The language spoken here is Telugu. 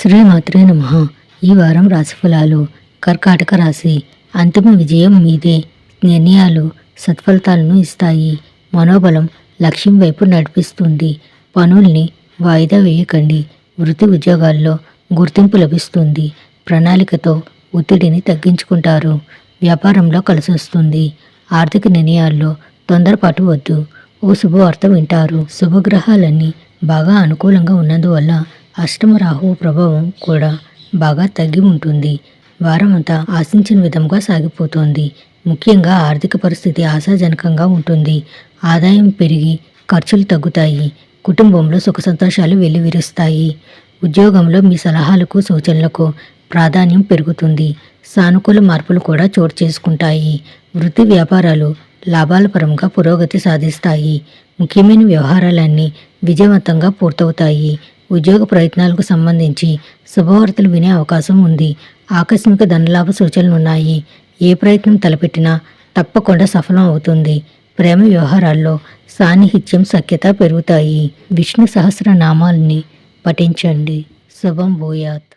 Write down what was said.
శ్రీమాత్రే నమః. ఈ వారం రాశిఫలాలు. కర్కాటక రాశి. అంతిమ విజయం మీదే. నిర్ణయాలు సత్ఫలితాలను ఇస్తాయి. మనోబలం లక్ష్యం వైపు నడిపిస్తుంది. పనుల్ని వాయిదా వేయకండి. వృత్తి ఉద్యోగాల్లో గుర్తింపు లభిస్తుంది. ప్రణాళికతో ఒత్తిడిని తగ్గించుకుంటారు. వ్యాపారంలో కలిసొస్తుంది. ఆర్థిక నిర్ణయాల్లో తొందరపాటు వద్దు. ఓ శుభవార్త వింటారు. శుభగ్రహాలన్నీ బాగా అనుకూలంగా ఉన్నందువల్ల అష్టమ రాహువు ప్రభావం కూడా బాగా తగ్గి ఉంటుంది. వారమంతా ఆశించిన విధంగా సాగిపోతుంది. ముఖ్యంగా ఆర్థిక పరిస్థితి ఆశాజనకంగా ఉంటుంది. ఆదాయం పెరిగి ఖర్చులు తగ్గుతాయి. కుటుంబంలో సుఖ సంతోషాలు వెల్లివిరుస్తాయి. ఉద్యోగంలో మీ సలహాలకు సూచనలకు ప్రాధాన్యం పెరుగుతుంది. సానుకూల మార్పులు కూడా చోటు చేసుకుంటాయి. వృత్తి వ్యాపారాలు లాభాల పరంగా పురోగతి సాధిస్తాయి. ముఖ్యమైన వ్యవహారాలన్నీ విజయవంతంగా పూర్తవుతాయి. ఉద్యోగ ప్రయత్నాలకు సంబంధించి శుభవార్తలు వినే అవకాశం ఉంది. ఆకస్మిక ధనలాభ సూచనలున్నాయి. ఏ ప్రయత్నం తలపెట్టినా తప్పకుండా సఫలం అవుతుంది. ప్రేమ వ్యవహారాల్లో సాన్నిహిత్యం సఖ్యత పెరుగుతాయి. విష్ణు సహస్రనామాల్ని పఠించండి. శుభం భూయాత్.